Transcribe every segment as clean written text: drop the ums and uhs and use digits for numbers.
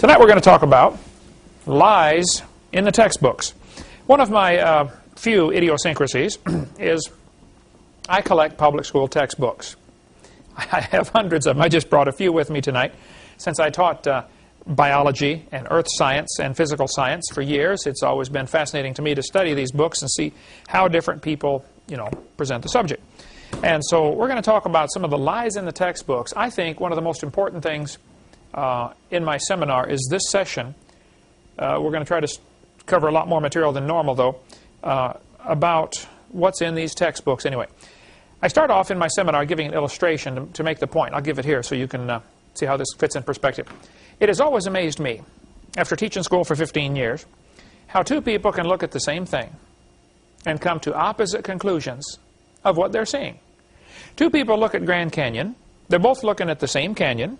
Tonight we're going to talk about lies in the textbooks. One of my few idiosyncrasies is I collect public school textbooks. I have hundreds of them. I just brought a few with me tonight. Since I taught biology and earth science and physical science for years, it's always been fascinating to me to study these books and see how different people, present the subject. And so we're going to talk about some of the lies in the textbooks. I think one of the most important things in my seminar is this session. We're going to try to cover a lot more material than normal, though, about what's in these textbooks anyway. I start off in my seminar giving an illustration to make the point. I'll give it here so you can see how this fits in perspective. It has always amazed me, after teaching school for 15 years, how two people can look at the same thing and come to opposite conclusions of what they're seeing. Two people look at Grand Canyon. They're both looking at the same canyon.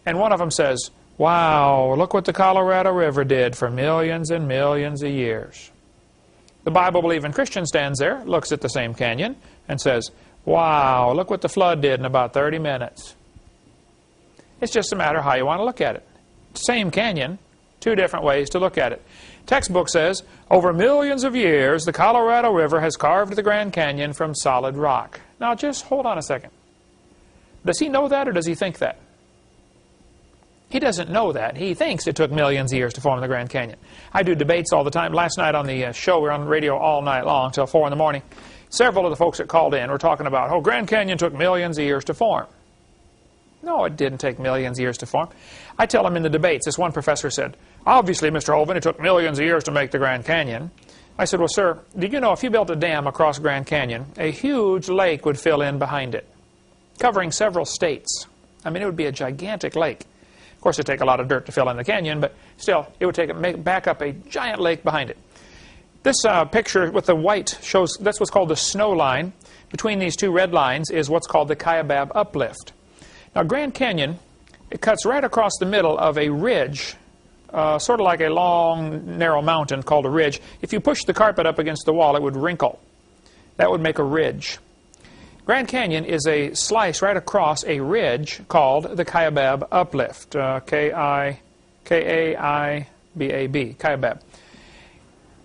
And one of them says, "Wow, look what the Colorado River did for millions and millions of years." The Bible-believing Christian stands there, looks at the same canyon, and says, "Wow, look what the flood did in about 30 minutes. It's just a matter of how you want to look at it. Same canyon, two different ways to look at it. Textbook says, over millions of years, the Colorado River has carved the Grand Canyon from solid rock. Now, just hold on a second. Does he know that, or does he think that? He doesn't know that. He thinks it took millions of years to form the Grand Canyon. I do debates all the time. Last night on the show, we were on the radio all night long till 4 in the morning. Several of the folks that called in were talking about, oh, Grand Canyon took millions of years to form. No, it didn't take millions of years to form. I tell them in the debates, this one professor said, obviously, Mr. Hovind, it took millions of years to make the Grand Canyon. I said, well, sir, did you know if you built a dam across Grand Canyon, a huge lake would fill in behind it, covering several states. I mean, it would be a gigantic lake. Of course, it'd take a lot of dirt to fill in the canyon, but still, it would back up a giant lake behind it. This picture with the white shows, that's what's called the snow line. Between these two red lines is what's called the Kaibab uplift. Now, Grand Canyon, it cuts right across the middle of a ridge, sort of like a long, narrow mountain called a ridge. If you push the carpet up against the wall, it would wrinkle. That would make a ridge. Grand Canyon is a slice right across a ridge called the Kaibab uplift, K-A-I-B-A-B, Kaibab.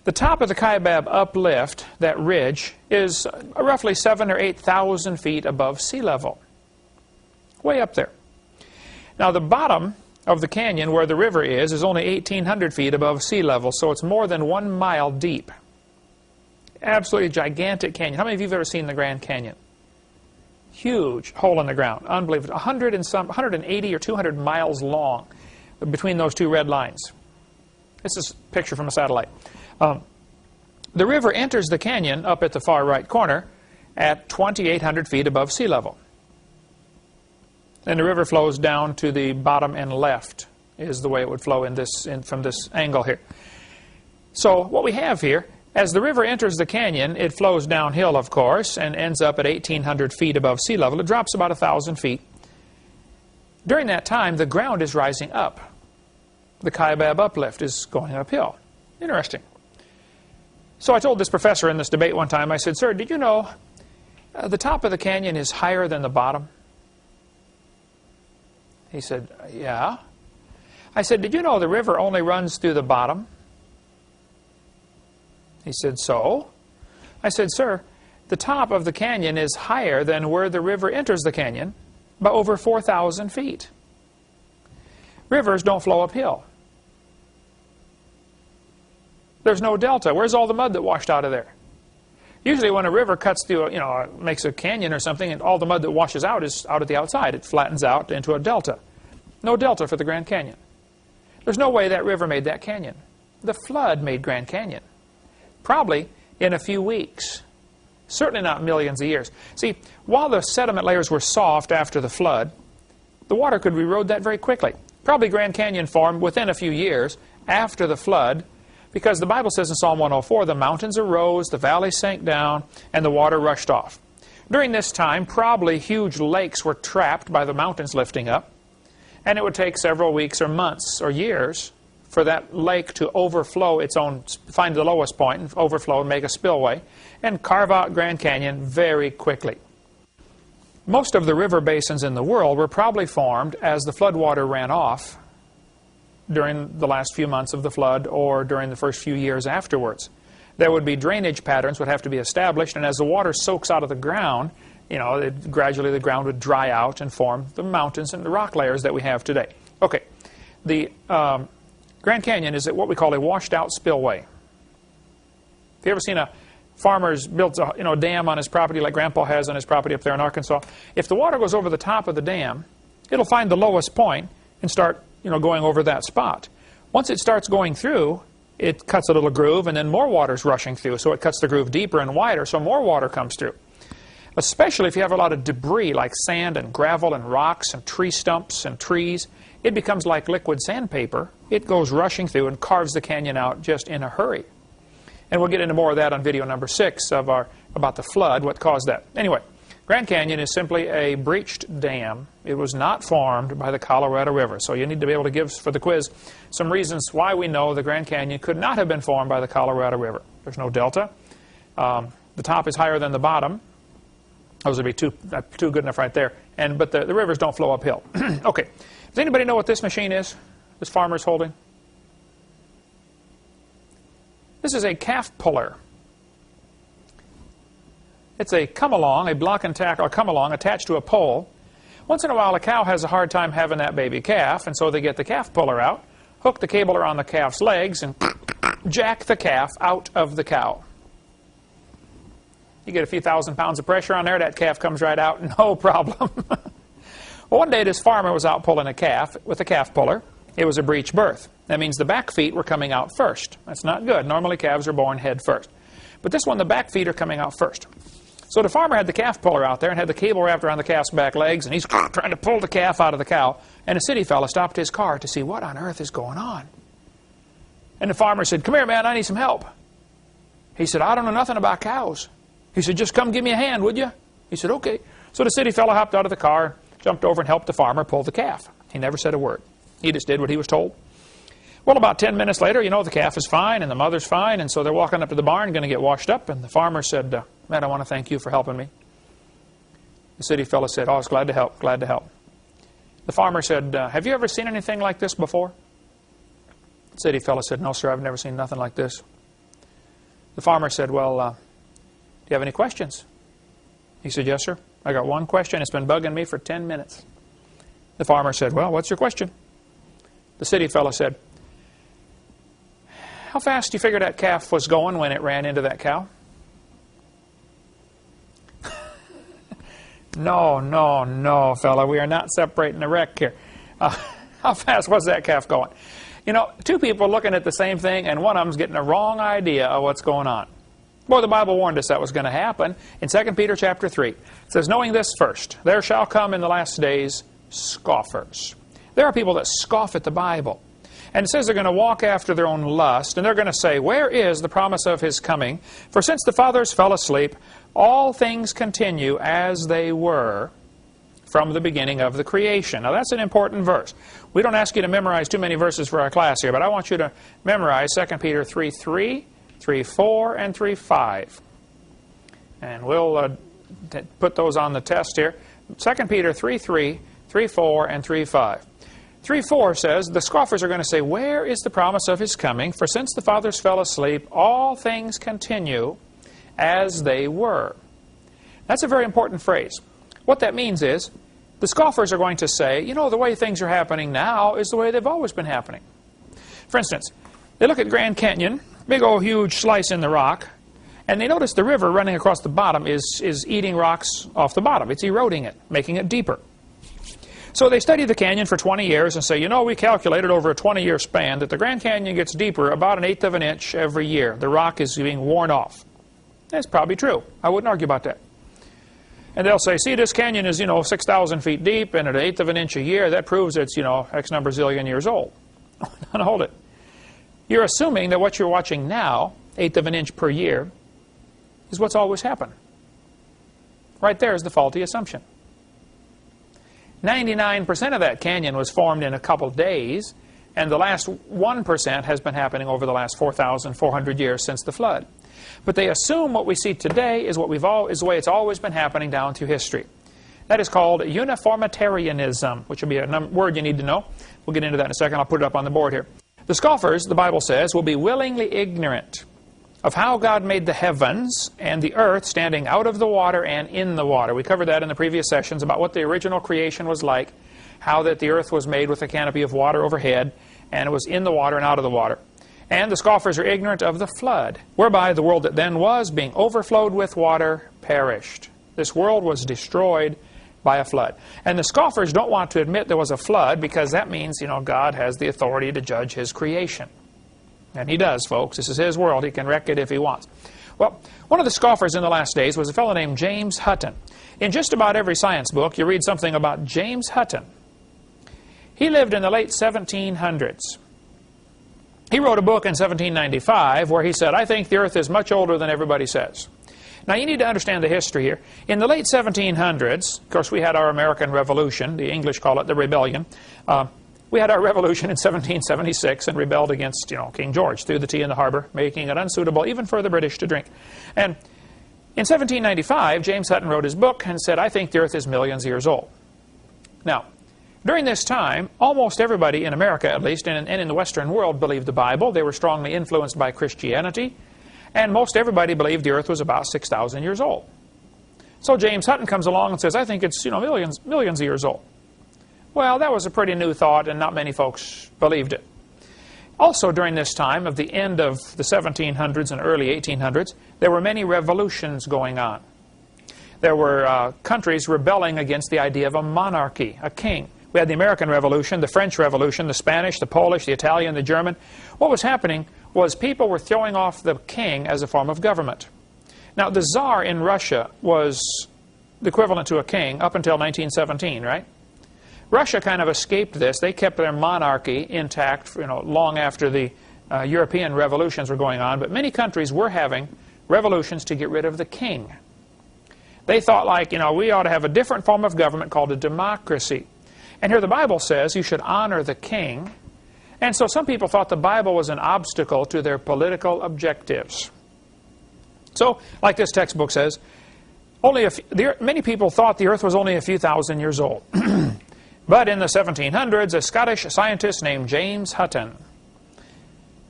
The top of the Kaibab uplift, that ridge, is roughly 7,000 or 8,000 feet above sea level. Way up there. Now, the bottom of the canyon, where the river is only 1,800 feet above sea level, so it's more than 1 mile deep. Absolutely gigantic canyon. How many of you have ever seen the Grand Canyon? Huge hole in the ground. Unbelievable. 180 or 200 miles long between those two red lines. This is a picture from a satellite. The river enters the canyon up at the far right corner at 2,800 feet above sea level. And the river flows down to the bottom and left is the way it would flow from this angle here. So what we have here, as the river enters the canyon, it flows downhill, of course, and ends up at 1,800 feet above sea level. It drops about 1,000 feet. During that time, the ground is rising up. The Kaibab uplift is going uphill. Interesting. So I told this professor in this debate one time, I said, sir, did you know the top of the canyon is higher than the bottom? He said, yeah. I said, did you know the river only runs through the bottom? He said, so? I said, sir, the top of the canyon is higher than where the river enters the canyon by over 4,000 feet. Rivers don't flow uphill. There's no delta. Where's all the mud that washed out of there? Usually when a river cuts through, makes a canyon or something, and all the mud that washes out is out at the outside. It flattens out into a delta. No delta for the Grand Canyon. There's no way that river made that canyon. The flood made Grand Canyon. Probably in a few weeks. Certainly not millions of years. See, while the sediment layers were soft after the flood, the water could erode that very quickly. Probably Grand Canyon formed within a few years after the flood, because the Bible says in Psalm 104, the mountains arose, the valleys sank down, and the water rushed off. During this time, probably huge lakes were trapped by the mountains lifting up, and it would take several weeks or months or years for that lake to overflow its own, find the lowest point, and overflow and make a spillway, and carve out Grand Canyon very quickly. Most of the river basins in the world were probably formed as the floodwater ran off during the last few months of the flood or during the first few years afterwards. There would be drainage patterns would have to be established, and as the water soaks out of the ground, gradually the ground would dry out and form the mountains and the rock layers that we have today. Okay, the Grand Canyon is what we call a washed-out spillway. Have you ever seen a farmer's built a dam on his property like Grandpa has on his property up there in Arkansas? If the water goes over the top of the dam, it'll find the lowest point and start going over that spot. Once it starts going through, it cuts a little groove, and then more water's rushing through, so it cuts the groove deeper and wider, so more water comes through. Especially if you have a lot of debris like sand and gravel and rocks and tree stumps and trees, it becomes like liquid sandpaper. It goes rushing through and carves the canyon out just in a hurry. And we'll get into more of that on video number 6 of about the flood, what caused that. Anyway, Grand Canyon is simply a breached dam. It was not formed by the Colorado River. So you need to be able to give, for the quiz, some reasons why we know the Grand Canyon could not have been formed by the Colorado River. There's no delta. The top is higher than the bottom. Those would be too good enough right there. But the rivers don't flow uphill. Okay. Does anybody know what this machine is? This farmer's holding? This is a calf puller. It's a come-along, a block and tackle, or come-along attached to a pole. Once in a while, a cow has a hard time having that baby calf, and so they get the calf puller out, hook the cable around the calf's legs, and jack the calf out of the cow. You get a few thousand pounds of pressure on there, that calf comes right out, no problem. Well, one day this farmer was out pulling a calf with a calf puller. It was a breech birth. That means the back feet were coming out first. That's not good. Normally calves are born head first. But this one, the back feet are coming out first. So the farmer had the calf puller out there and had the cable wrapped around the calf's back legs, and he's trying to pull the calf out of the cow. And a city fella stopped his car to see what on earth is going on. And the farmer said, "Come here, man, I need some help." He said, "I don't know nothing about cows." He said, "Just come give me a hand, would you?" He said, "Okay." So the city fella hopped out of the car, jumped over and helped the farmer pull the calf. He never said a word. He just did what he was told. Well, about 10 minutes later, the calf is fine and the mother's fine, and so they're walking up to the barn, going to get washed up, and the farmer said, "Man, I want to thank you for helping me." The city fellow said, "Oh, I was glad to help, glad to help." The farmer said, "Have you ever seen anything like this before?" The city fellow said, "No, sir, I've never seen nothing like this." The farmer said, "Well, do you have any questions?" He said, "Yes, sir. I got one question. It's been bugging me for 10 minutes. The farmer said, "Well, what's your question?" The city fellow said, "How fast do you figure that calf was going when it ran into that cow?" No, fella. We are not separating the wreck here. How fast was that calf going? Two people looking at the same thing, and one of them's getting the wrong idea of what's going on. Well, the Bible warned us that was going to happen. In 2 Peter chapter 3, it says, "Knowing this first, there shall come in the last days scoffers." There are people that scoff at the Bible. And it says they're going to walk after their own lust, and they're going to say, "Where is the promise of his coming? For since the fathers fell asleep, all things continue as they were from the beginning of the creation." Now that's an important verse. We don't ask you to memorize too many verses for our class here, but I want you to memorize 2 Peter 3:3, 3:4, and 3:5. And we'll put those on the test here. 2 Peter 3:3, 3:4, and 3:5. 3:4 says, the scoffers are going to say, "Where is the promise of his coming? For since the fathers fell asleep, all things continue as they were." That's a very important phrase. What that means is, the scoffers are going to say, the way things are happening now is the way they've always been happening. For instance, they look at Grand Canyon, big old huge slice in the rock, and they notice the river running across the bottom is eating rocks off the bottom. It's eroding it, making it deeper. So they study the canyon for 20 years and say, we calculated over a 20-year span that the Grand Canyon gets deeper about 1/8 of an inch every year. The rock is being worn off. That's probably true. I wouldn't argue about that. And they'll say, "See, this canyon is, 6,000 feet deep, and at 1/8 of an inch a year, that proves it's, X number zillion years old." Now, hold it. You're assuming that what you're watching now, 1/8 of an inch per year, is what's always happened. Right there is the faulty assumption. 99% of that canyon was formed in a couple days, and the last 1% has been happening over the last 4,400 years since the flood. But they assume what we see today is the way it's always been happening down through history. That is called uniformitarianism, which will be a word you need to know. We'll get into that in a second. I'll put it up on the board here. The scoffers, the Bible says, will be willingly ignorant of how God made the heavens and the earth standing out of the water and in the water. We covered that in the previous sessions about what the original creation was like, how that the earth was made with a canopy of water overhead, and it was in the water and out of the water. And the scoffers are ignorant of the flood, whereby the world that then was, being overflowed with water, perished. This world was destroyed by a flood. And the scoffers don't want to admit there was a flood because that means, God has the authority to judge His creation. And He does, folks. This is His world. He can wreck it if He wants. Well, one of the scoffers in the last days was a fellow named James Hutton. In just about every science book, you read something about James Hutton. He lived in the late 1700s. He wrote a book in 1795 where he said, I think the earth is much older than everybody says. Now, you need to understand the history here. In the late 1700s, of course, we had our American Revolution. The English call it the Rebellion. We had our revolution in 1776 and rebelled against, King George, threw the tea in the harbor, making it unsuitable even for the British to drink. And in 1795, James Hutton wrote his book and said, I think the earth is millions of years old. Now, during this time, almost everybody in America, at least, and in the Western world, believed the Bible. They were strongly influenced by Christianity. And most everybody believed the earth was about 6,000 years old. So James Hutton comes along and says, I think it's, millions of years old. Well, that was a pretty new thought, and not many folks believed it. Also, during this time of the end of the 1700s and early 1800s, there were many revolutions going on. There were countries rebelling against the idea of a monarchy, a king. We had the American Revolution, the French Revolution, the Spanish, the Polish, the Italian, the German. What was happening was people were throwing off the king as a form of government. Now, the Tsar in Russia was the equivalent to a king up until 1917, right? Russia kind of escaped this. They kept their monarchy intact, long after the European revolutions were going on. But many countries were having revolutions to get rid of the king. They thought, we ought to have a different form of government called a democracy. And here the Bible says you should honor the king. And so some people thought the Bible was an obstacle to their political objectives. So, like this textbook says, many people thought the earth was only a few thousand years old. But in the 1700s, a Scottish scientist named James Hutton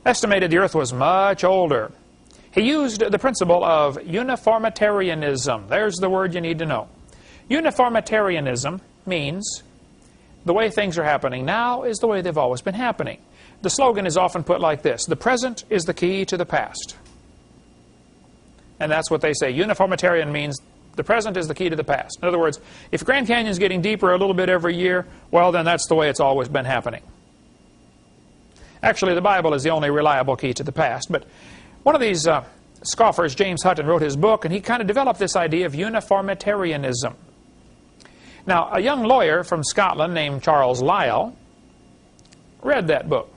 estimated the earth was much older. He used the principle of uniformitarianism. There's the word you need to know. Uniformitarianism means the way things are happening now is the way they've always been happening. The slogan is often put like this: the present is the key to the past. And that's what they say. Uniformitarian means the present is the key to the past. In other words, if Grand Canyon is getting deeper a little bit every year, well, then that's the way it's always been happening. Actually, the Bible is the only reliable key to the past. But one of these scoffers, James Hutton, wrote his book, and he kind of developed this idea of uniformitarianism. Now, a young lawyer from Scotland named Charles Lyell read that book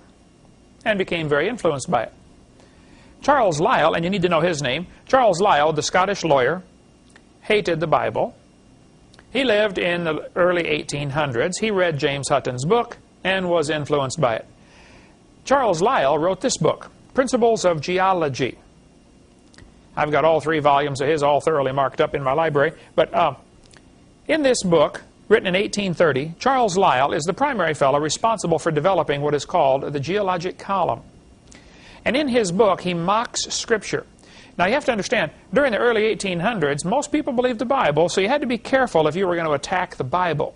and became very influenced by it. Charles Lyell, and you need to know his name, Charles Lyell, the Scottish lawyer, hated the Bible. He lived in the early 1800s. He read James Hutton's book and was influenced by it. Charles Lyell wrote this book, Principles of Geology. I've got all 3 volumes of his all thoroughly marked up in my library. But in this book, written in 1830, Charles Lyell is the primary fellow responsible for developing what is called the geologic column. And in his book, he mocks Scripture. Now, you have to understand, during the early 1800s, most people believed the Bible, so you had to be careful if you were going to attack the Bible.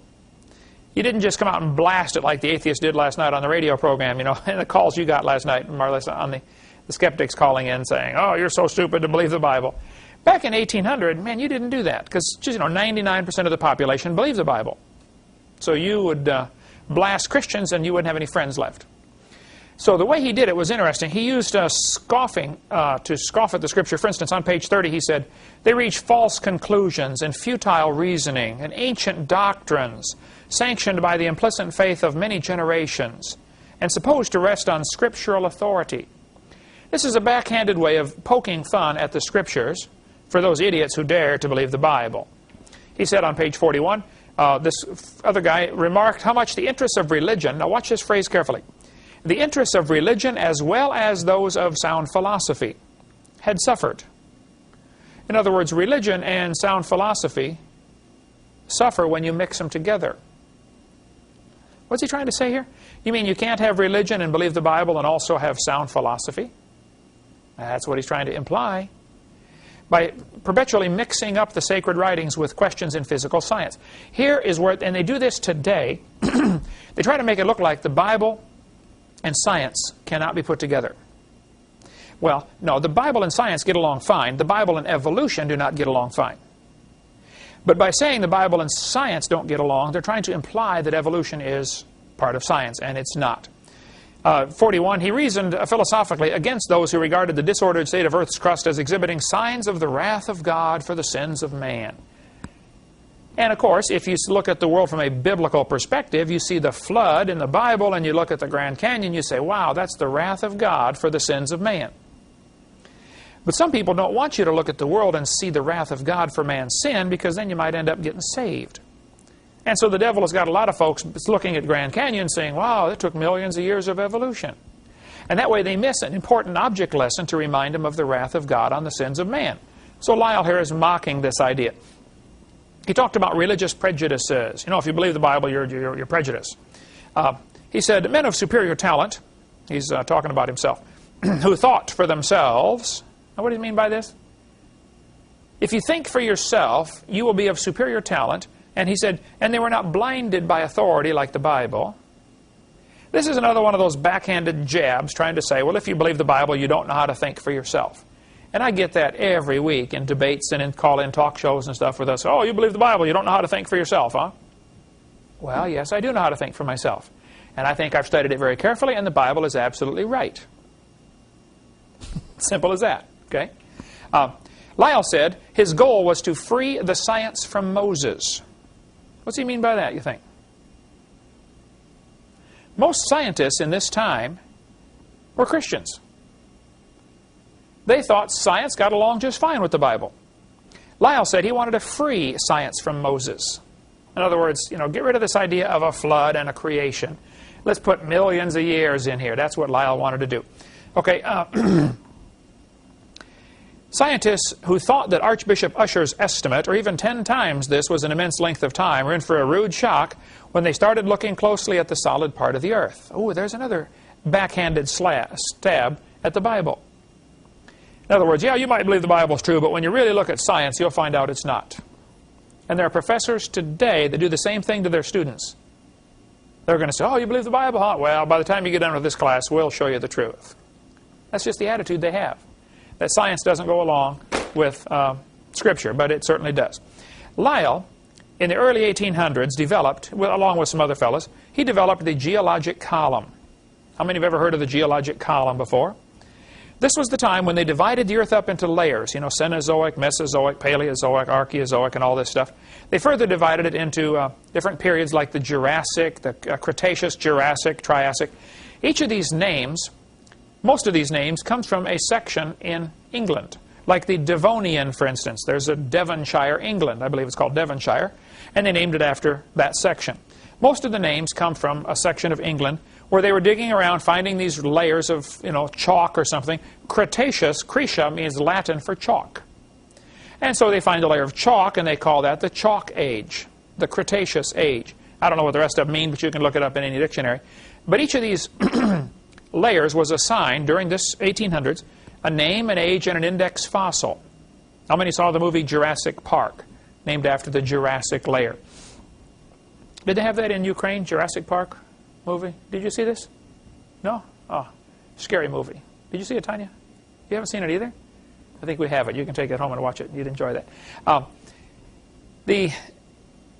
You didn't just come out and blast it like the atheists did last night on the radio program, and the calls you got last night, Marla, on the skeptics calling in saying, oh, you're so stupid to believe the Bible. Back in 1800, man, you didn't do that, because 99% of the population believed the Bible. So you would blast Christians and you wouldn't have any friends left. So the way he did it was interesting. He used scoffing to scoff at the Scripture. For instance, on page 30 he said, they reach false conclusions and futile reasoning and ancient doctrines sanctioned by the implicit faith of many generations and supposed to rest on scriptural authority. This is a backhanded way of poking fun at the Scriptures for those idiots who dare to believe the Bible. He said on page 41, this other guy remarked how much the interests of religion, now watch this phrase carefully, the interests of religion as well as those of sound philosophy had suffered. In other words, religion and sound philosophy suffer when you mix them together. What's he trying to say here? You mean you can't have religion and believe the Bible and also have sound philosophy? That's what he's trying to imply by perpetually mixing up the sacred writings with questions in physical science. Here is where, and they do this today, they try to make it look like the Bible and science cannot be put together. Well, no, the Bible and science get along fine. The Bible and evolution do not get along fine. But by saying the Bible and science don't get along, they're trying to imply that evolution is part of science, and it's not. 41, he reasoned philosophically against those who regarded the disordered state of Earth's crust as exhibiting signs of the wrath of God for the sins of man. And of course, if you look at the world from a biblical perspective, you see the flood in the Bible, and you look at the Grand Canyon, you say, wow, that's the wrath of God for the sins of man. But some people don't want you to look at the world and see the wrath of God for man's sin, because then you might end up getting saved. And so the devil has got a lot of folks looking at Grand Canyon saying, wow, it took millions of years of evolution. And that way they miss an important object lesson to remind them of the wrath of God on the sins of man. So Lyle here is mocking this idea. He talked about religious prejudices. You know, if you believe the Bible, you're prejudiced. He said, men of superior talent, he's talking about himself, who thought for themselves. Now, what do you mean by this? If you think for yourself, you will be of superior talent. And he said, and they were not blinded by authority like the Bible. This is another one of those backhanded jabs trying to say, well, if you believe the Bible, you don't know how to think for yourself. And I get that every week in debates and in call-in talk shows and stuff with us. Oh, you believe the Bible, you don't know how to think for yourself, huh? Well, yes, I do know how to think for myself. And I think I've studied it very carefully, and the Bible is absolutely right. Simple as that, okay? Lyle said his goal was to free the science from Moses. What's he mean by that, you think? Most scientists in this time were Christians. They thought science got along just fine with the Bible. Lyle said he wanted to free science from Moses. In other words, you know, get rid of this idea of a flood and a creation. Let's put millions of years in here. That's what Lyle wanted to do. Okay, scientists who thought that Archbishop Usher's estimate, or even 10 times this, was an immense length of time, were in for a rude shock when they started looking closely at the solid part of the earth. Oh, there's another backhanded stab at the Bible. In other words, yeah, you might believe the Bible's true, but when you really look at science, you'll find out it's not. And there are professors today that do the same thing to their students. They're going to say, oh, you believe the Bible, huh? Well, by the time you get done with this class, we'll show you the truth. That's just the attitude they have. That science doesn't go along with Scripture, but it certainly does. Lyle, in the early 1800s, developed, along with some other fellows, he developed the geologic column. How many have ever heard of the geologic column before? This was the time when they divided the earth up into layers, you know, Cenozoic, Mesozoic, Paleozoic, Archaeozoic, and all this stuff. They further divided it into different periods like the Jurassic, the Cretaceous, Jurassic, Triassic. Each of these names, most of these names, comes from a section in England. Like the Devonian, for instance. There's a Devonshire, England. I believe it's called Devonshire. And they named it after that section. Most of the names come from a section of England where they were digging around finding these layers of, you know, chalk or something. Cretaceous, Cretia, means Latin for chalk. And so they find a layer of chalk, and they call that the Chalk Age, the Cretaceous Age. I don't know what the rest of them mean, but you can look it up in any dictionary. But each of these layers was assigned, during this 1800s, a name, an age, and an index fossil. How many saw the movie Jurassic Park, named after the Jurassic layer? Did they have that in Ukraine, Jurassic Park movie? Did you see this? No? Oh, scary movie. Did you see it, Tanya? You haven't seen it either? I think we have it. You can take it home and watch it. You'd enjoy that. The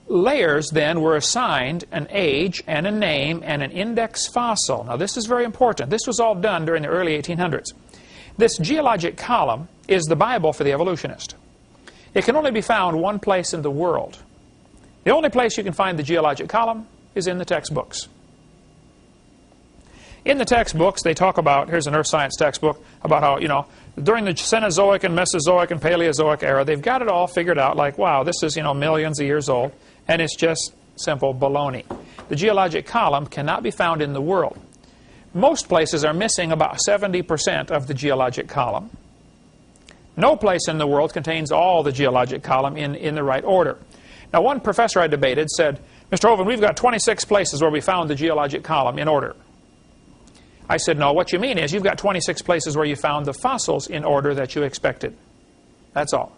layers then were assigned an age and a name and an index fossil. Now this is very important. This was all done during the early 1800s. This geologic column is the Bible for the evolutionist. It can only be found one place in the world. The only place you can find the geologic column is in the textbooks. In the textbooks, they talk about, here's an earth science textbook, about how, you know, during the Cenozoic and Mesozoic and Paleozoic era, they've got it all figured out like, wow, this is, you know, millions of years old, and it's just simple baloney. The geologic column cannot be found in the world. Most places are missing about 70% of the geologic column. No place in the world contains all the geologic column in the right order. Now, one professor I debated said, Mr. Hovind, we've got 26 places where we found the geologic column in order. I said, no, what you mean is you've got 26 places where you found the fossils in order that you expected. That's all.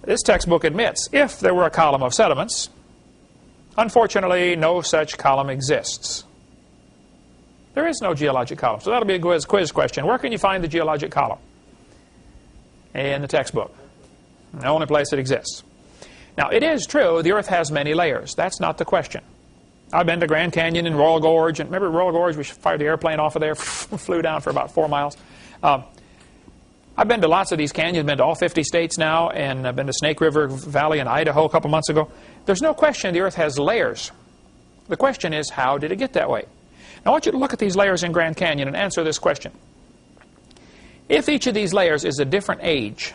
This textbook admits if there were a column of sediments, unfortunately, no such column exists. There is no geologic column. So that'll be a quiz question. Where can you find the geologic column? In the textbook. The only place it exists. Now, it is true the Earth has many layers. That's not the question. I've been to Grand Canyon and Royal Gorge. And remember Royal Gorge? We fired the airplane off of there, flew down for about 4 miles. I've been to lots of these canyons, been to all 50 states now, and I've been to Snake River Valley in Idaho a couple months ago. There's no question the Earth has layers. The question is, how did it get that way? Now, I want you to look at these layers in Grand Canyon and answer this question. If each of these layers is a different age,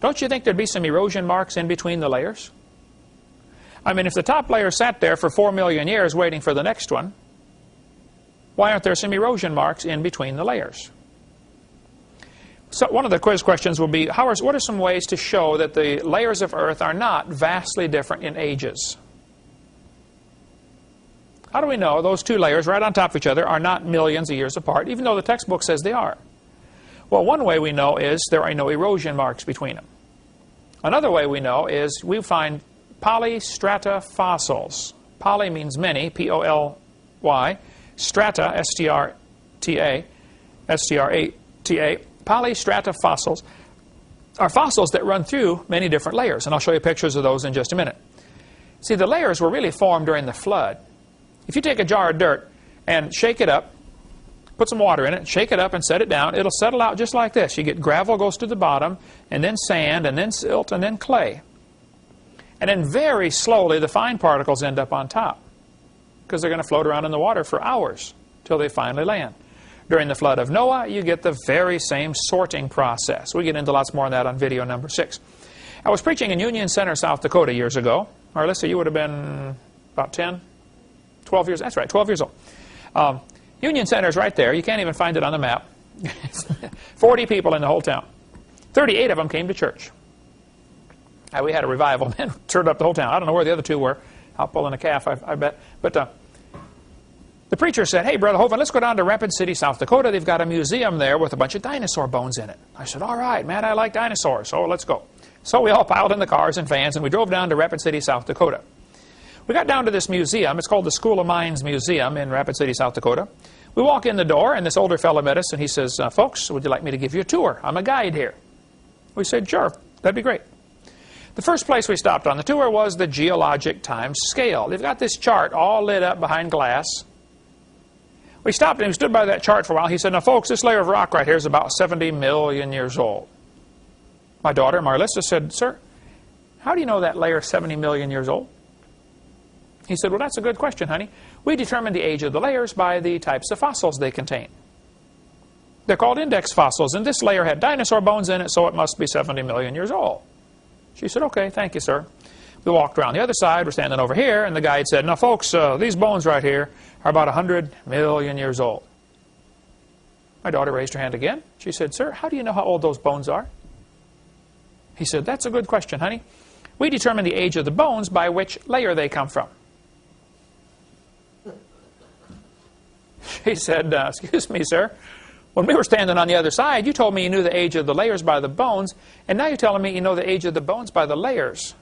don't you think there'd be some erosion marks in between the layers? I mean, if the top layer sat there for 4 million years waiting for the next one, why aren't there some erosion marks in between the layers? So one of the quiz questions will be, what are some ways to show that the layers of Earth are not vastly different in ages? How do we know those two layers right on top of each other are not millions of years apart, even though the textbook says they are? Well, one way we know is there are no erosion marks between them. Another way we know is we find polystrata fossils. Poly means many, P-O-L-Y. Strata, S-T-R-A-T-A. Polystrata fossils are fossils that run through many different layers, and I'll show you pictures of those in just a minute. See, the layers were really formed during the flood. If you take a jar of dirt and shake it up, put some water in it, shake it up and set it down, it'll settle out just like this. You get gravel goes to the bottom, and then sand, and then silt, and then clay. And then very slowly the fine particles end up on top because they're going to float around in the water for hours till they finally land. During the flood of Noah, you get the very same sorting process. We get into lots more on that on video number 6. I was preaching in Union Center, South Dakota years ago. Marlissa, you would have been about 10, 12 years. That's right, 12 years old. Union Center is right there. You can't even find it on the map. 40 people in the whole town. 38 of them came to church. We had a revival, man. Turned up the whole town. I don't know where the other two were. Out pulling a calf, I bet. But the preacher said, hey, Brother Hovind, let's go down to Rapid City, South Dakota. They've got a museum there with a bunch of dinosaur bones in it. I said, all right, man, I like dinosaurs, so let's go. So we all piled in the cars and vans, and we drove down to Rapid City, South Dakota. We got down to this museum. It's called the School of Mines Museum in Rapid City, South Dakota. We walk in the door, and this older fellow met us, and he says, folks, would you like me to give you a tour? I'm a guide here. We said, sure, that'd be great. The first place we stopped on the tour was the geologic time scale. They've got this chart all lit up behind glass. We stopped and we stood by that chart for a while. He said, now folks, this layer of rock right here is about 70 million years old. My daughter, Marlissa, said, sir, how do you know that layer is 70 million years old? He said, well, that's a good question, honey. We determine the age of the layers by the types of fossils they contain. They're called index fossils, and this layer had dinosaur bones in it, so it must be 70 million years old. She said, okay, thank you, sir. We walked around the other side. We're standing over here, and the guide said, now, folks, these bones right here are about 100 million years old. My daughter raised her hand again. She said, sir, how do you know how old those bones are? He said, that's a good question, honey. We determine the age of the bones by which layer they come from. She said, excuse me, sir. When we were standing on the other side, you told me you knew the age of the layers by the bones, and now you're telling me you know the age of the bones by the layers.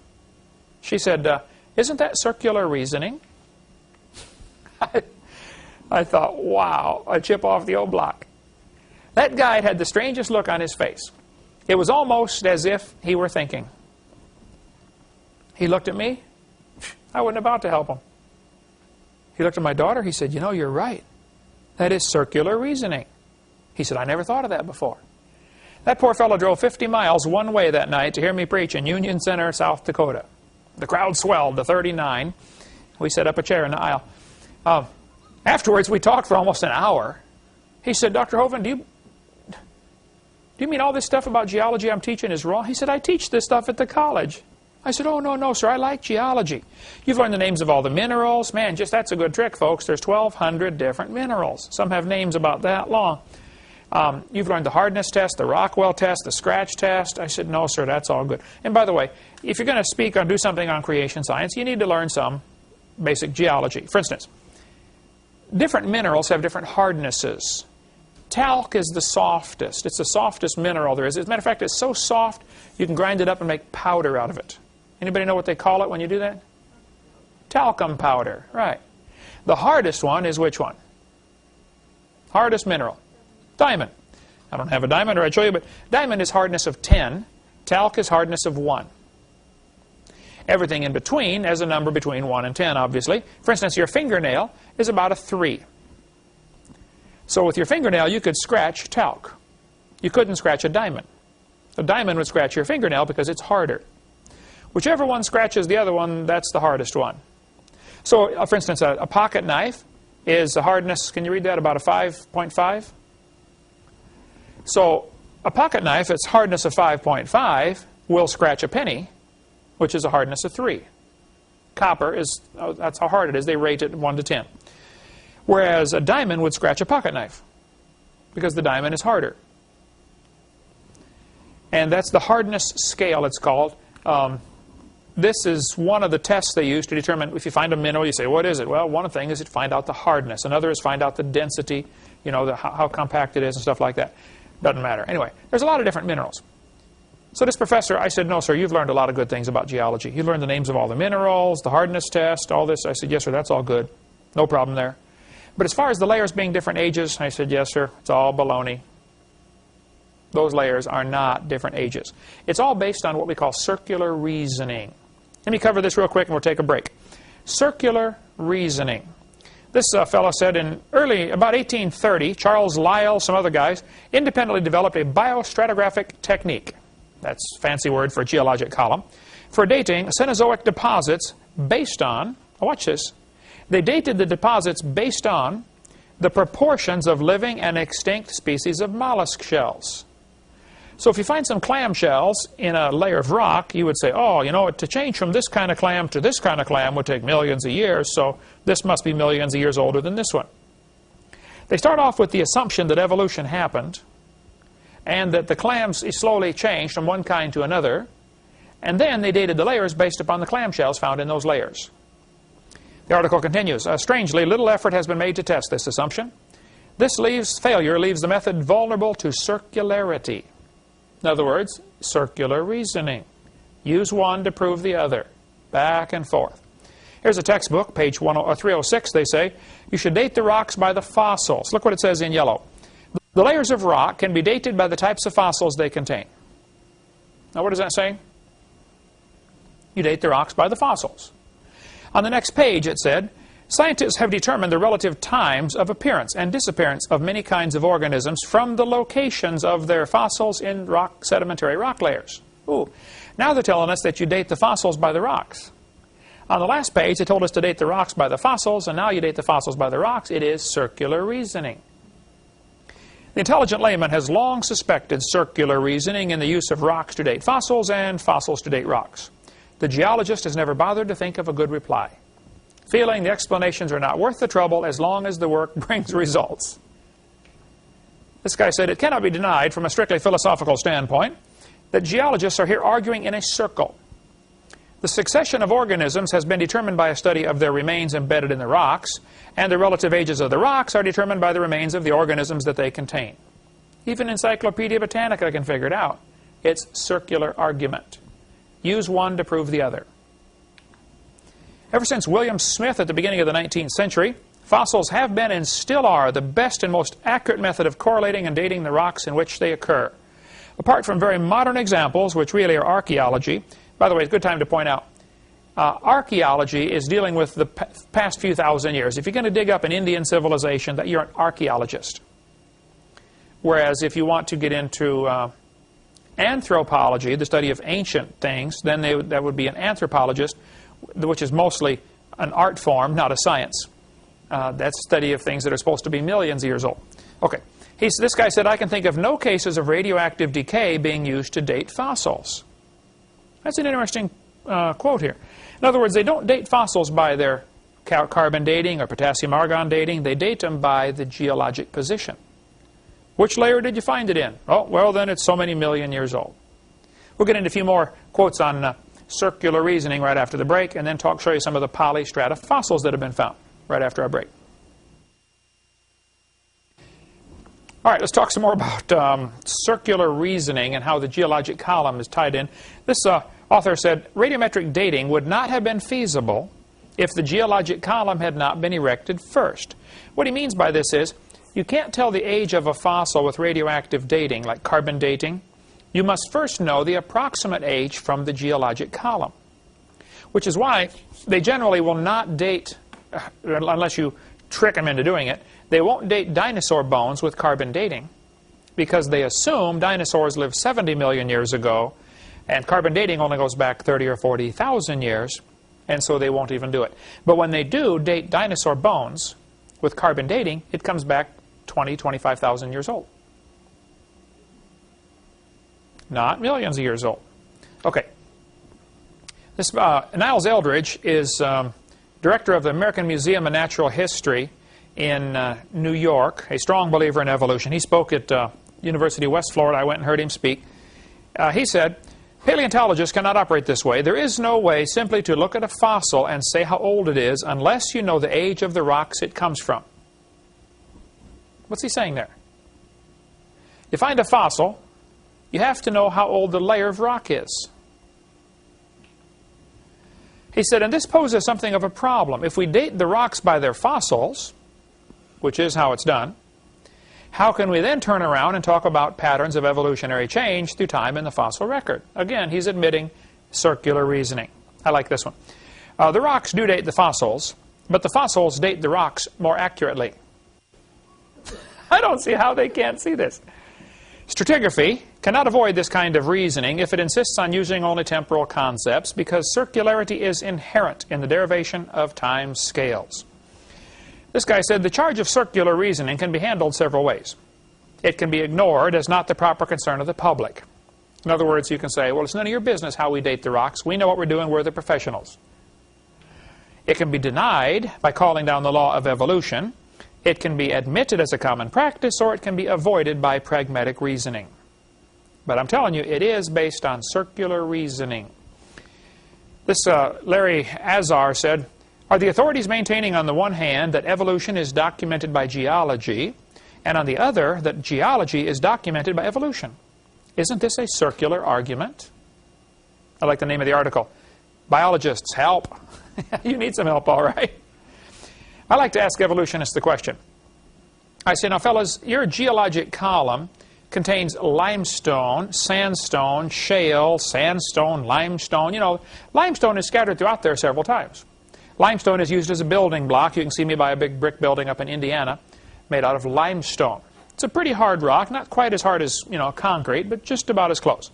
She said, isn't that circular reasoning? I thought, wow, a chip off the old block. That guy had the strangest look on his face. It was almost as if he were thinking. He looked at me. I wasn't about to help him. He looked at my daughter. He said, you know, you're right. That is circular reasoning. He said, I never thought of that before. That poor fellow drove 50 miles one way that night to hear me preach in Union Center, South Dakota. The crowd swelled to 39. We set up a chair in the aisle. Afterwards, we talked for almost an hour. He said, Dr. Hovind, do you mean all this stuff about geology I'm teaching is wrong? He said, I teach this stuff at the college. I said, oh, no, sir, I like geology. You've learned the names of all the minerals. Man, just that's a good trick, folks. There's 1,200 different minerals. Some have names about that long. You've learned the hardness test, the Rockwell test, the scratch test. I said, no, sir, that's all good. And by the way, if you're going to speak or do something on creation science, you need to learn some basic geology. For instance, different minerals have different hardnesses. Talc is the softest. It's the softest mineral there is. As a matter of fact, it's so soft, you can grind it up and make powder out of it. Anybody know what they call it when you do that? Talcum powder, right. The hardest one is which one? Hardest mineral. Diamond. I don't have a diamond, or I'd show you, but diamond is hardness of 10. Talc is hardness of 1. Everything in between has a number between 1 and 10, obviously. For instance, your fingernail is about a 3. So with your fingernail, you could scratch talc. You couldn't scratch a diamond. A diamond would scratch your fingernail because it's harder. Whichever one scratches the other one, that's the hardest one. So, for instance, a pocket knife is the hardness, can you read that, about a 5.5? So, a pocket knife, its hardness of 5.5 will scratch a penny, which is a hardness of 3. Copper is, that's how hard it is. They rate it 1 to 10. Whereas a diamond would scratch a pocket knife because the diamond is harder. And that's the hardness scale, it's called. This is one of the tests they use to determine if you find a mineral, you say, what is it? Well, one thing is to find out the hardness. Another is find out the density, you know, how compact it is and stuff like that. Doesn't matter. Anyway, there's a lot of different minerals. So this professor, I said, no, sir, you've learned a lot of good things about geology. You learned the names of all the minerals, the hardness test, all this. I said, yes, sir, that's all good. No problem there. But as far as the layers being different ages, I said, yes, sir, it's all baloney. Those layers are not different ages. It's all based on what we call circular reasoning. Let me cover this real quick and we'll take a break. Circular reasoning. This fellow said in about 1830, Charles Lyell, some other guys, independently developed a biostratigraphic technique. That's a fancy word for a geologic column. For dating Cenozoic deposits based on, watch this, they dated the deposits based on the proportions of living and extinct species of mollusk shells. So if you find some clam shells in a layer of rock, you would say, oh, you know, to change from this kind of clam to this kind of clam would take millions of years, so this must be millions of years older than this one. They start off with the assumption that evolution happened and that the clams slowly changed from one kind to another, and then they dated the layers based upon the clam shells found in those layers. The article continues, strangely, little effort has been made to test this assumption. This failure leaves the method vulnerable to circularity. In other words, circular reasoning. Use one to prove the other. Back and forth. Here's a textbook, page 306. They say, you should date the rocks by the fossils. Look what it says in yellow. The layers of rock can be dated by the types of fossils they contain. Now what does that say? You date the rocks by the fossils. On the next page it said, scientists have determined the relative times of appearance and disappearance of many kinds of organisms from the locations of their fossils in sedimentary rock layers. Ooh. Now they're telling us that you date the fossils by the rocks. On the last page they told us to date the rocks by the fossils, and now you date the fossils by the rocks. It is circular reasoning. The intelligent layman has long suspected circular reasoning in the use of rocks to date fossils and fossils to date rocks. The geologist has never bothered to think of a good reply, feeling the explanations are not worth the trouble as long as the work brings results. This guy said, it cannot be denied from a strictly philosophical standpoint that geologists are here arguing in a circle. The succession of organisms has been determined by a study of their remains embedded in the rocks, and the relative ages of the rocks are determined by the remains of the organisms that they contain. Even Encyclopedia Britannica can figure it out. It's circular argument. Use one to prove the other. Ever since William Smith at the beginning of the 19th century, fossils have been and still are the best and most accurate method of correlating and dating the rocks in which they occur. Apart from very modern examples, which really are archaeology, by the way, it's a good time to point out, archaeology is dealing with the past few thousand years. If you're going to dig up an Indian civilization, you're an archaeologist. Whereas if you want to get into anthropology, the study of ancient things, then that would be an anthropologist, which is mostly an art form, not a science. That's study of things that are supposed to be millions of years old. Okay, this guy said, I can think of no cases of radioactive decay being used to date fossils. That's an interesting quote here. In other words, they don't date fossils by their carbon dating or potassium argon dating. They date them by the geologic position. Which layer did you find it in? Oh, well, then it's so many million years old. We'll get into a few more quotes on circular reasoning right after the break, and then show you some of the polystrata fossils that have been found right after our break. All right, let's talk some more about circular reasoning and how the geologic column is tied in. This author said, radiometric dating would not have been feasible if the geologic column had not been erected first. What he means by this is, you can't tell the age of a fossil with radioactive dating, like carbon dating. You must first know the approximate age from the geologic column, which is why they generally will not date, unless you trick them into doing it, they won't date dinosaur bones with carbon dating because they assume dinosaurs lived 70 million years ago and carbon dating only goes back 30 or 40,000 years, and so they won't even do it. But when they do date dinosaur bones with carbon dating, it comes back 20, 25,000 years old. Not millions of years old. Okay. This Niles Eldridge is director of the American Museum of Natural History in New York, a strong believer in evolution. He spoke at University of West Florida. I went and heard him speak. He said, paleontologists cannot operate this way. There is no way simply to look at a fossil and say how old it is unless you know the age of the rocks it comes from. What's he saying there? You find a fossil, you have to know how old the layer of rock is. He said, and this poses something of a problem. If we date the rocks by their fossils, which is how it's done, how can we then turn around and talk about patterns of evolutionary change through time in the fossil record? Again, he's admitting circular reasoning. I like this one. The rocks do date the fossils, but the fossils date the rocks more accurately. I don't see how they can't see this. Stratigraphy cannot avoid this kind of reasoning if it insists on using only temporal concepts because circularity is inherent in the derivation of time scales. This guy said the charge of circular reasoning can be handled several ways. It can be ignored as not the proper concern of the public. In other words, you can say, well, it's none of your business how we date the rocks. We know what we're doing. We're the professionals. It can be denied by calling down the law of evolution. It can be admitted as a common practice, or it can be avoided by pragmatic reasoning. But I'm telling you, it is based on circular reasoning. This Larry Azar said, are the authorities maintaining on the one hand that evolution is documented by geology, and on the other that geology is documented by evolution? Isn't this a circular argument? I like the name of the article. Biologists, help. You need some help, all right. I like to ask evolutionists the question. I say, now fellas, your geologic column contains limestone, sandstone, shale, sandstone, limestone. You know, limestone is scattered throughout there several times. Limestone is used as a building block. You can see me by a big brick building up in Indiana made out of limestone. It's a pretty hard rock, not quite as hard as, concrete, but just about as close.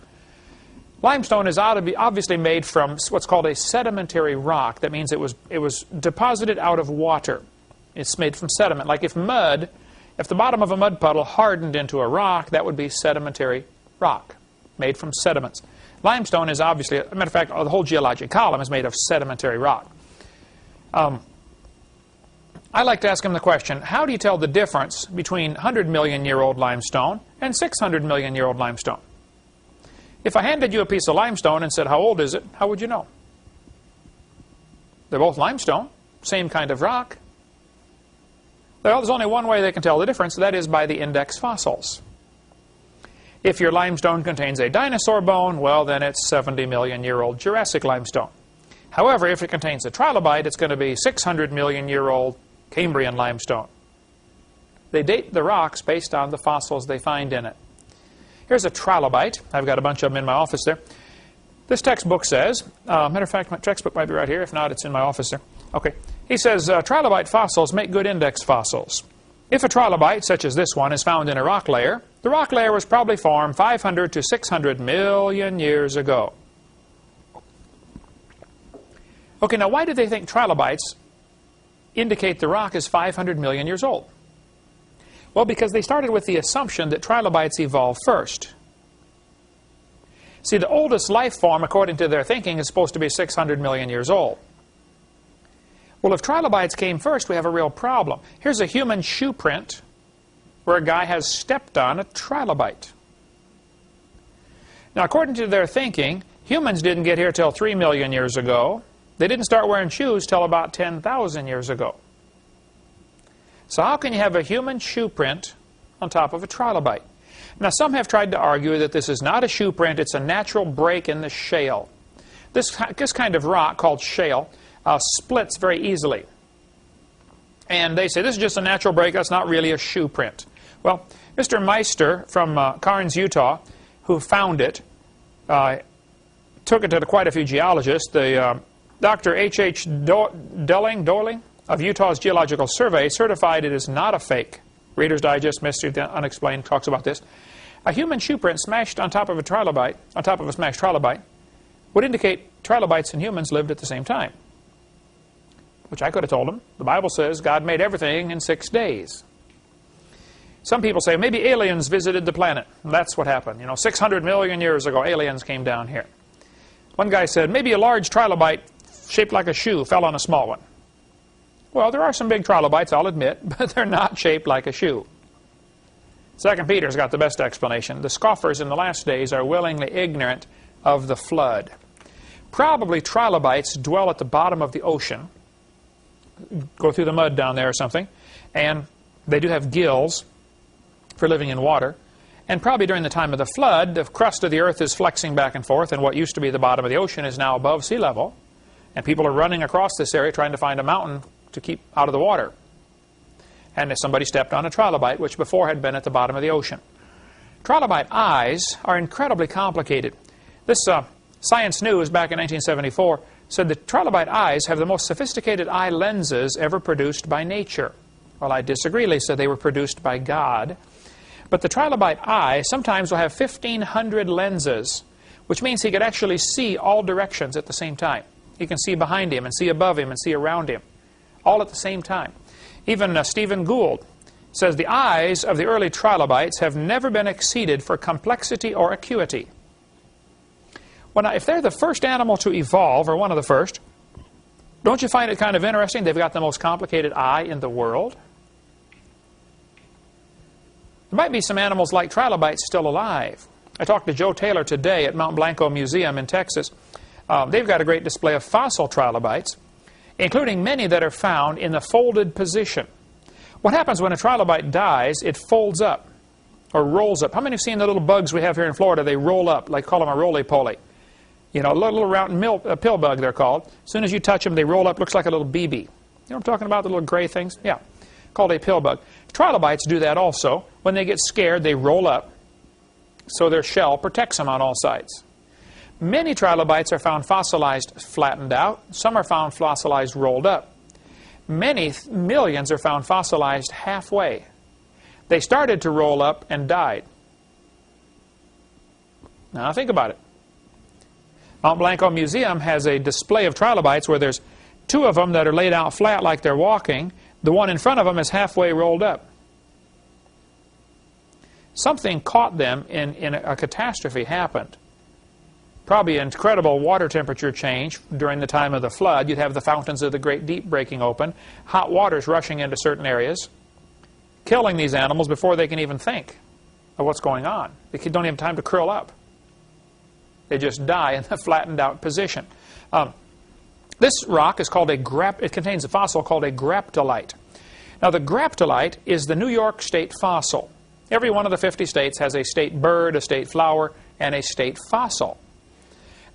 Limestone is obviously made from what's called a sedimentary rock. That means it was deposited out of water. It's made from sediment. Like if the bottom of a mud puddle hardened into a rock, that would be sedimentary rock, made from sediments. Limestone is obviously, as a matter of fact, the whole geologic column is made of sedimentary rock. I like to ask him the question, how do you tell the difference between 100-million-year-old limestone and 600-million-year-old limestone? If I handed you a piece of limestone and said, how old is it, how would you know? They're both limestone, same kind of rock. Well, there's only one way they can tell the difference, that is by the index fossils. If your limestone contains a dinosaur bone, well, then it's 70-million-year-old Jurassic limestone. However, if it contains a trilobite, it's going to be 600-million-year-old Cambrian limestone. They date the rocks based on the fossils they find in it. Here's a trilobite. I've got a bunch of them in my office there. This textbook says, matter of fact, my textbook might be right here. If not, it's in my office there. Okay. He says, trilobite fossils make good index fossils. If a trilobite, such as this one, is found in a rock layer, the rock layer was probably formed 500 to 600 million years ago. Okay, now why do they think trilobites indicate the rock is 500 million years old? Well, because they started with the assumption that trilobites evolved first. See, the oldest life form, according to their thinking, is supposed to be 600 million years old. Well, if trilobites came first, we have a real problem. Here's a human shoe print where a guy has stepped on a trilobite. Now, according to their thinking, humans didn't get here till 3 million years ago. They didn't start wearing shoes till about 10,000 years ago. So how can you have a human shoe print on top of a trilobite? Now, some have tried to argue that this is not a shoe print, it's a natural break in the shale. This kind of rock, called shale, splits very easily. And they say this is just a natural break, that's not really a shoe print. Well, Mr. Meister from Carnes, Utah, who found it, took it to quite a few geologists. Dr. H.H. Doling of Utah's Geological Survey certified it is not a fake. Reader's Digest, Mystery of the Unexplained talks about this. A human shoe print smashed on top of a trilobite, on top of a smashed trilobite, would indicate trilobites and humans lived at the same time. Which I could have told them. The Bible says God made everything in 6 days. Some people say maybe aliens visited the planet. That's what happened. 600 million years ago, aliens came down here. One guy said maybe a large trilobite shaped like a shoe fell on a small one. Well, there are some big trilobites, I'll admit, but they're not shaped like a shoe. 2 Peter's got the best explanation. The scoffers in the last days are willingly ignorant of the flood. Probably trilobites dwell at the bottom of the ocean, go through the mud down there or something, and they do have gills for living in water. And probably during the time of the flood, the crust of the earth is flexing back and forth, and what used to be the bottom of the ocean is now above sea level. And people are running across this area trying to find a mountain to keep out of the water. And somebody stepped on a trilobite, which before had been at the bottom of the ocean. Trilobite eyes are incredibly complicated. This Science News back in 1974 said that trilobite eyes have the most sophisticated eye lenses ever produced by nature. Well, I disagree. They said they were produced by God. But the trilobite eye sometimes will have 1,500 lenses, which means he could actually see all directions at the same time. He can see behind him and see above him and see around him, all at the same time. Even Stephen Gould says the eyes of the early trilobites have never been exceeded for complexity or acuity. Well, now, if they're the first animal to evolve, or one of the first, don't you find it kind of interesting they've got the most complicated eye in the world? There might be some animals like trilobites still alive. I talked to Joe Taylor today at Mount Blanco Museum in Texas. They've got a great display of fossil trilobites, including many that are found in the folded position. What happens when a trilobite dies, it folds up, or rolls up. How many have seen the little bugs we have here in Florida? They roll up, like call them a roly-poly. A little round pill bug, they're called. As soon as you touch them, they roll up, looks like a little BB. You know what I'm talking about, the little gray things? Yeah, called a pill bug. Trilobites do that also. When they get scared, they roll up, so their shell protects them on all sides. Many trilobites are found fossilized flattened out. Some are found fossilized rolled up. Many millions are found fossilized halfway. They started to roll up and died. Now think about it. Mount Blanco Museum has a display of trilobites where there's 2 of them that are laid out flat like they're walking. The one in front of them is halfway rolled up. Something caught them in a catastrophe happened. Probably an incredible water temperature change during the time of the flood. You'd have the fountains of the Great Deep breaking open, hot waters rushing into certain areas, killing these animals before they can even think of what's going on. They don't even have time to curl up. They just die in the flattened out position. This rock is called it contains a fossil called a graptolite. Now the graptolite is the New York state fossil. Every one of the 50 states has a state bird, a state flower, and a state fossil.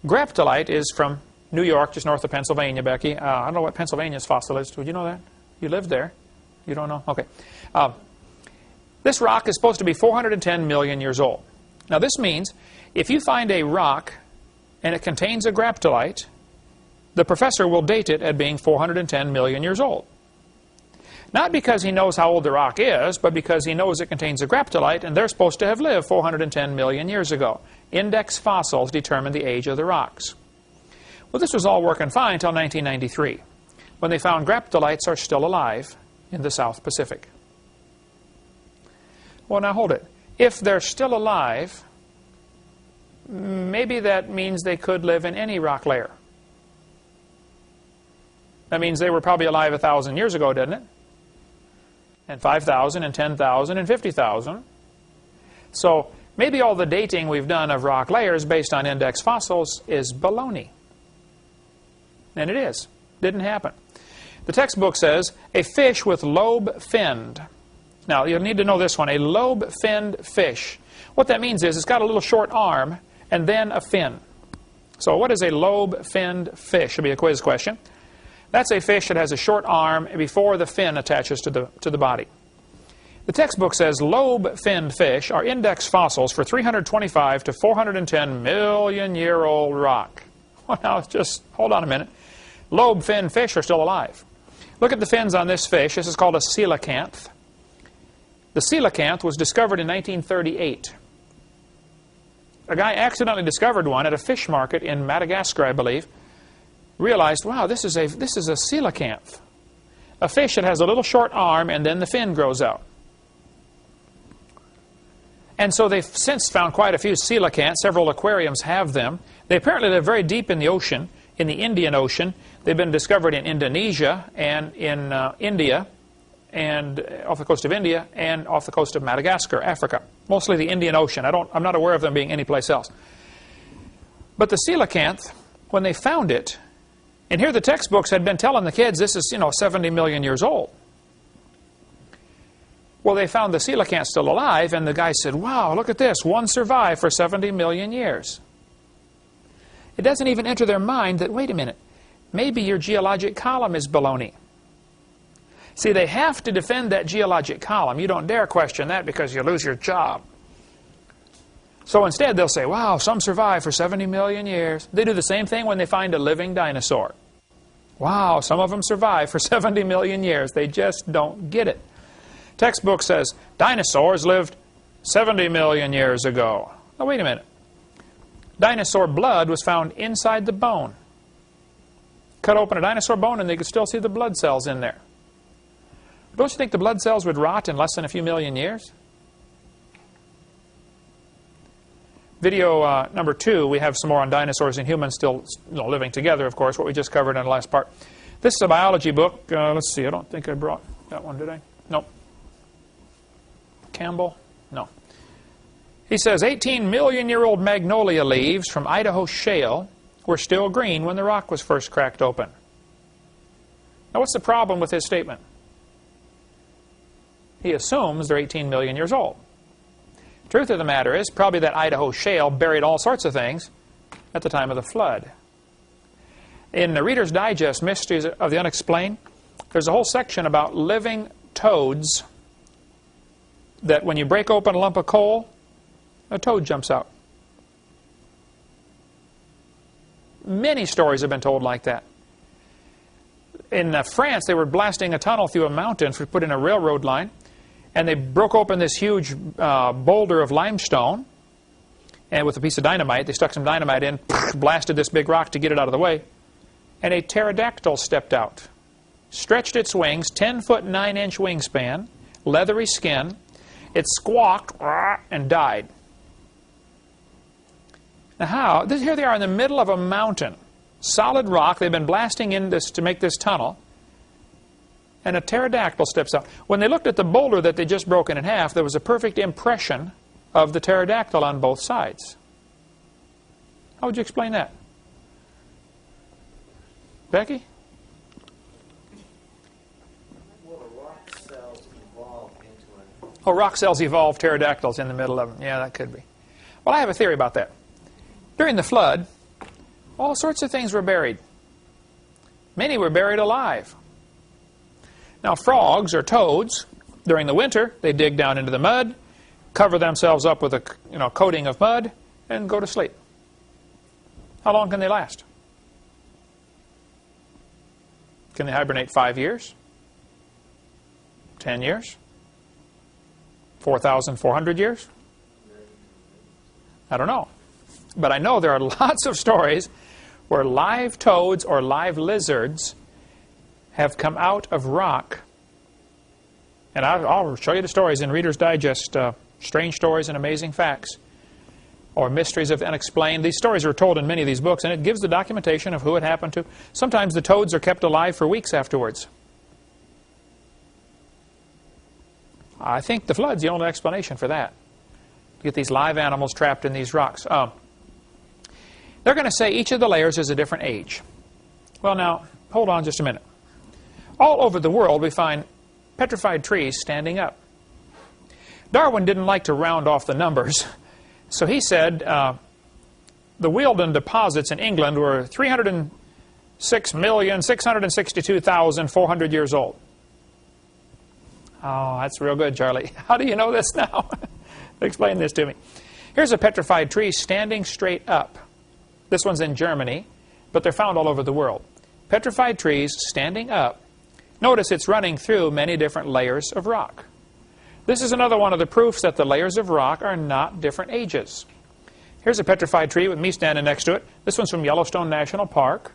Graptolite is from New York, just north of Pennsylvania, Becky. I don't know what Pennsylvania's fossil is. Would you know that? You lived there. You don't know? Okay. This rock is supposed to be 410 million years old. Now this means if you find a rock and it contains a graptolite, the professor will date it at being 410 million years old. Not because he knows how old the rock is, but because he knows it contains a graptolite, and they're supposed to have lived 410 million years ago. Index fossils determine the age of the rocks. Well, this was all working fine until 1993, when they found graptolites are still alive in the South Pacific. Well, now hold it. If they're still alive, maybe that means they could live in any rock layer. That means they were probably alive 1,000 years ago, doesn't it? and 5,000 and 10,000 and 50,000. So maybe all the dating we've done of rock layers based on index fossils is baloney. And it is. Didn't happen. The textbook says, a fish with lobe-finned. Now, you'll need to know this one, a lobe-finned fish. What that means is it's got a little short arm and then a fin. So what is a lobe-finned fish? Should be a quiz question. That's a fish that has a short arm before the fin attaches to the body. The textbook says lobe-finned fish are index fossils for 325 to 410 million-year-old rock. Well, now, just hold on a minute. Lobe-finned fish are still alive. Look at the fins on this fish. This is called a coelacanth. The coelacanth was discovered in 1938. A guy accidentally discovered one at a fish market in Madagascar, I believe. Realized, wow, this is a coelacanth. A fish that has a little short arm and then the fin grows out. And so they've since found quite a few coelacanths. Several aquariums have them. They apparently live very deep in the ocean, in the Indian Ocean. They've been discovered in Indonesia and in India, and off the coast of India, and off the coast of Madagascar, Africa. Mostly the Indian Ocean. I'm not aware of them being anyplace else. But the coelacanth, when they found it, and here the textbooks had been telling the kids this is, 70 million years old. Well, they found the coelacanth still alive, and the guy said, wow, look at this. One survived for 70 million years. It doesn't even enter their mind that, wait a minute, maybe your geologic column is baloney. See, they have to defend that geologic column. You don't dare question that because you lose your job. So instead, they'll say, wow, some survived for 70 million years. They do the same thing when they find a living dinosaur. Wow, some of them survived for 70 million years. They just don't get it. Textbook says, dinosaurs lived 70 million years ago. Now, wait a minute. Dinosaur blood was found inside the bone. Cut open a dinosaur bone and they could still see the blood cells in there. Don't you think the blood cells would rot in less than a few million years? Video number 2, we have some more on dinosaurs and humans still living together, of course, what we just covered in the last part. This is a biology book. Let's see, I don't think I brought that one, did I? Nope. Campbell? No. He says 18-million-year-old magnolia leaves from Idaho shale were still green when the rock was first cracked open. Now, what's the problem with his statement? He assumes they're 18 million years old. Truth of the matter is, probably that Idaho shale buried all sorts of things at the time of the flood. In the Reader's Digest, Mysteries of the Unexplained, there's a whole section about living toads that when you break open a lump of coal, a toad jumps out. Many stories have been told like that. In France, they were blasting a tunnel through a mountain to put in a railroad line, and they broke open this huge boulder of limestone, and with a piece of dynamite, they stuck some dynamite in, blasted this big rock to get it out of the way, and a pterodactyl stepped out, stretched its wings, 10-foot 9-inch wingspan, leathery skin. It squawked and died. Now how? Here they are in the middle of a mountain, solid rock. They've been blasting in this to make this tunnel, and a pterodactyl steps out. When they looked at the boulder that they just broken in half, there was a perfect impression of the pterodactyl on both sides. How would you explain that? Becky? Well, the rock cells evolve into an... Oh, rock cells evolve pterodactyls in the middle of them. Yeah, that could be. Well, I have a theory about that. During the flood, all sorts of things were buried. Many were buried alive. Now, frogs or toads, during the winter, they dig down into the mud, cover themselves up with a coating of mud, and go to sleep. How long can they last? Can they hibernate 5 years? 10 years? 4,400 years? I don't know. But I know there are lots of stories where live toads or live lizards have come out of rock. And I'll show you the stories in Reader's Digest, Strange Stories and Amazing Facts, or Mysteries of the Unexplained. These stories are told in many of these books, and it gives the documentation of who it happened to. Sometimes the toads are kept alive for weeks afterwards. I think the flood's the only explanation for that. Get these live animals trapped in these rocks. They're going to say each of the layers is a different age. Well, now, hold on just a minute. All over the world, we find petrified trees standing up. Darwin didn't like to round off the numbers, so he said the Wealden deposits in England were 306,662,400 years old. Oh, that's real good, Charlie. How do you know this now? Explain this to me. Here's a petrified tree standing straight up. This one's in Germany, but they're found all over the world. Petrified trees standing up. Notice it's running through many different layers of rock. This is another one of the proofs that the layers of rock are not different ages. Here's a petrified tree with me standing next to it. This one's from Yellowstone National Park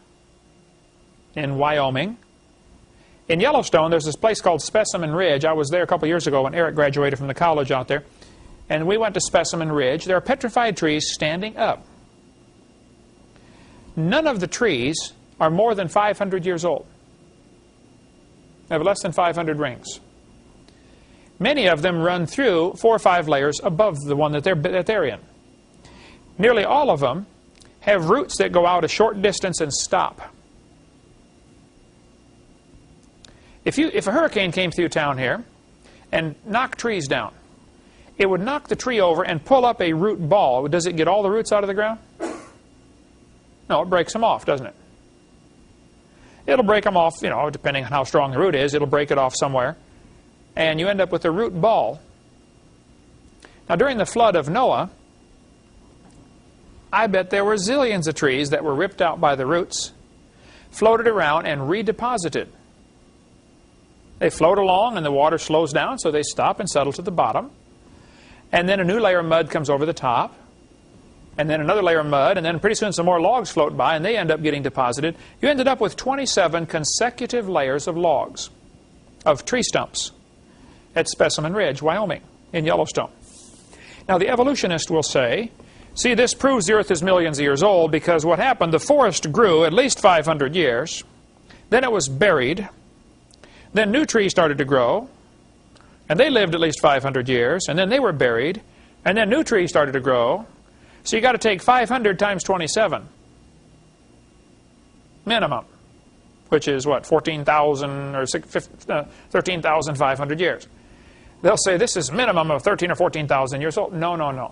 in Wyoming. In Yellowstone, there's this place called Specimen Ridge. I was there a couple years ago when Eric graduated from the college out there. And we went to Specimen Ridge. There are petrified trees standing up. None of the trees are more than 500 years old. They have less than 500 rings. Many of them run through 4 or 5 layers above the one that they're in. Nearly all of them have roots that go out a short distance and stop. If a hurricane came through town here and knocked trees down, it would knock the tree over and pull up a root ball. Does it get all the roots out of the ground? No, it breaks them off, doesn't it? It'll break them off, you know, depending on how strong the root is. It'll break it off somewhere. And you end up with a root ball. Now, during the flood of Noah, I bet there were zillions of trees that were ripped out by the roots, floated around, and redeposited. They float along, and the water slows down, so they stop and settle to the bottom. And then a new layer of mud comes over the top. And then another layer of mud, and then pretty soon some more logs float by, and they end up getting deposited. You ended up with 27 consecutive layers of logs, of tree stumps, at Specimen Ridge, Wyoming, in Yellowstone. Now, the evolutionist will say, see, this proves the Earth is millions of years old, because what happened, the forest grew at least 500 years, then it was buried, then new trees started to grow, and they lived at least 500 years, and then they were buried, and then new trees started to grow. So you got to take 500 times 27 minimum, which is what, 14,000 or 13,500 years. They'll say this is minimum of 13 or 14,000 years old. No, no, no.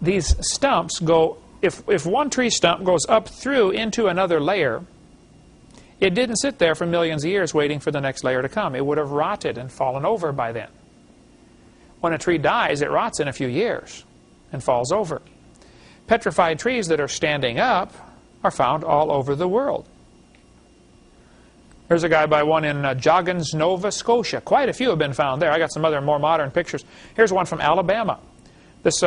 These stumps go, if one tree stump goes up through into another layer, it didn't sit there for millions of years waiting for the next layer to come. It would have rotted and fallen over by then. When a tree dies, it rots in a few years and falls over. Petrified trees that are standing up are found all over the world. There's a guy by one in Joggins, Nova Scotia. Quite a few have been found there. I got some other more modern pictures. Here's one from Alabama. This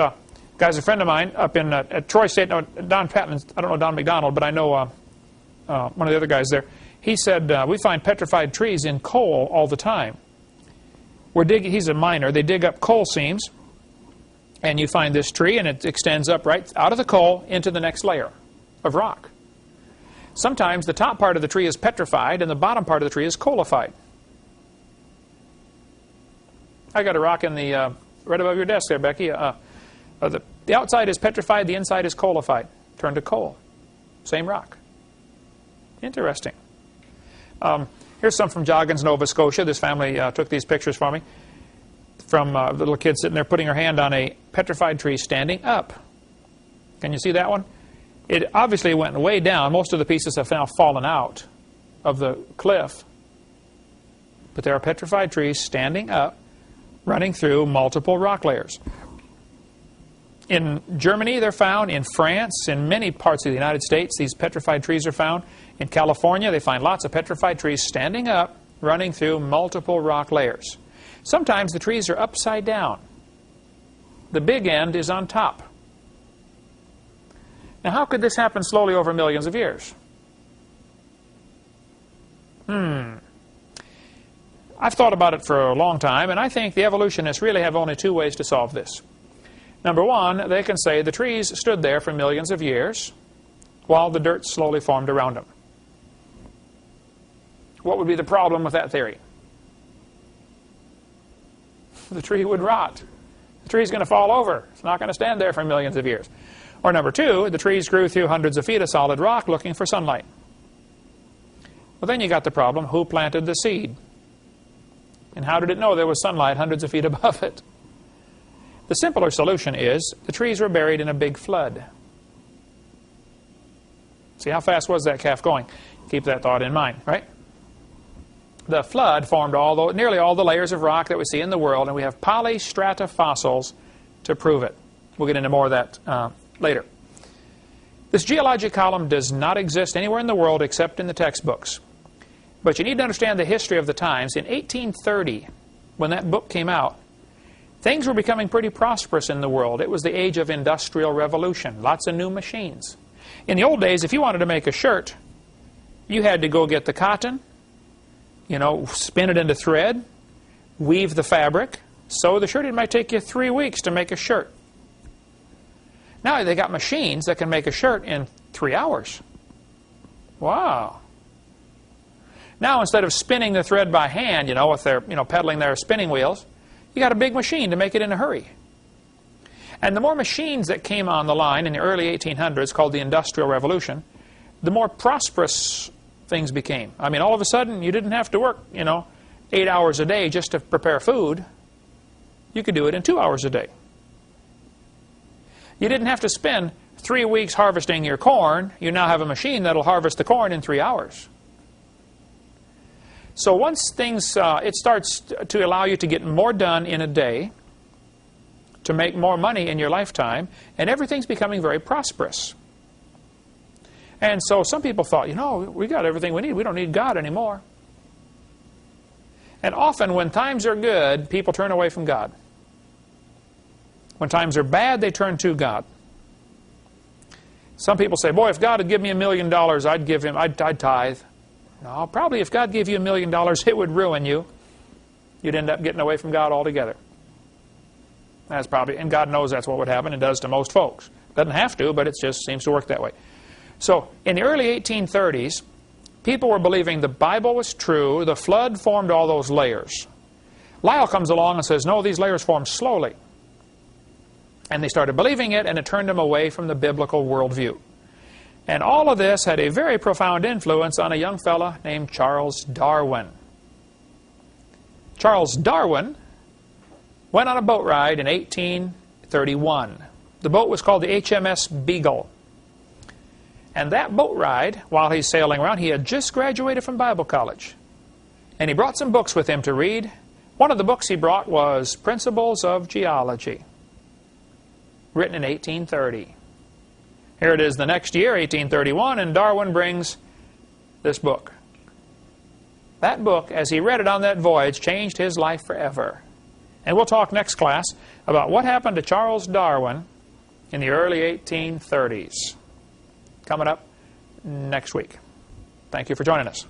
guy's a friend of mine up in at Troy State. No, Don Patton, I don't know Don McDonald, but I know one of the other guys there. He said, we find petrified trees in coal all the time. He's a miner. They dig up coal seams, and you find this tree, and it extends up right out of the coal into the next layer of rock. Sometimes the top part of the tree is petrified, and the bottom part of the tree is coalified. I got a rock in the right above your desk there, Becky. The outside is petrified, the inside is coalified, turned to coal. Same rock. Interesting. Here's some from Joggins, Nova Scotia. This family took these pictures for me. From the little kid sitting there putting her hand on a petrified tree standing up. Can you see that one? It obviously went way down. Most of the pieces have now fallen out of the cliff. But there are petrified trees standing up, running through multiple rock layers. In Germany, they're found. In France, in many parts of the United States, these petrified trees are found. In California, they find lots of petrified trees standing up, running through multiple rock layers. Sometimes the trees are upside down. The big end is on top. Now, how could this happen slowly over millions of years? I've thought about it for a long time, and I think the evolutionists really have only 2 ways to solve this. Number one, they can say the trees stood there for millions of years while the dirt slowly formed around them. What would be the problem with that theory? the tree would rot. The tree's going to fall over. It's not going to stand there for millions of years. Or number two, the trees grew through hundreds of feet of solid rock looking for sunlight. Well, then you got the problem, who planted the seed? And how did it know there was sunlight hundreds of feet above it? The simpler solution is the trees were buried in a big flood. See, how fast was that calf going? Keep that thought in mind, right? The flood formed nearly all the layers of rock that we see in the world, and we have polystrata fossils to prove it. We'll get into more of that later. This geologic column does not exist anywhere in the world except in the textbooks. But you need to understand the history of the times. In 1830, when that book came out, things were becoming pretty prosperous in the world. It was the age of industrial revolution, lots of new machines. In the old days, if you wanted to make a shirt, you had to go get the cotton, spin it into thread, weave the fabric, sew the shirt. It might take you 3 weeks to make a shirt. Now they got machines that can make a shirt in 3 hours. Wow. Now instead of spinning the thread by hand, with their, pedaling their spinning wheels, you got a big machine to make it in a hurry. And the more machines that came on the line in the early 1800s, called the Industrial Revolution, the more prosperous things became. I mean, all of a sudden, you didn't have to work, 8 hours a day just to prepare food. You could do it in 2 hours a day. You didn't have to spend 3 weeks harvesting your corn. You now have a machine that'll harvest the corn in 3 hours. So once things, it starts to allow you to get more done in a day, to make more money in your lifetime, and everything's becoming very prosperous. And so some people thought, we got everything we need. We don't need God anymore. And often when times are good, people turn away from God. When times are bad, they turn to God. Some people say, boy, if God had given me $1 million, I'd tithe. No, probably if God gave you $1 million, it would ruin you. You'd end up getting away from God altogether. That's probably, and God knows that's what would happen. It does to most folks. Doesn't have to, but it just seems to work that way. So in the early 1830s, people were believing the Bible was true. The flood formed all those layers. Lyell comes along and says, no, these layers formed slowly. And they started believing it, and it turned them away from the biblical worldview. And all of this had a very profound influence on a young fella named Charles Darwin. Charles Darwin went on a boat ride in 1831. The boat was called the HMS Beagle. And that boat ride, while he's sailing around, he had just graduated from Bible college. And he brought some books with him to read. One of the books he brought was Principles of Geology, written in 1830. Here it is the next year, 1831, and Darwin brings this book. That book, as he read it on that voyage, changed his life forever. And we'll talk next class about what happened to Charles Darwin in the early 1830s. Coming up next week. Thank you for joining us.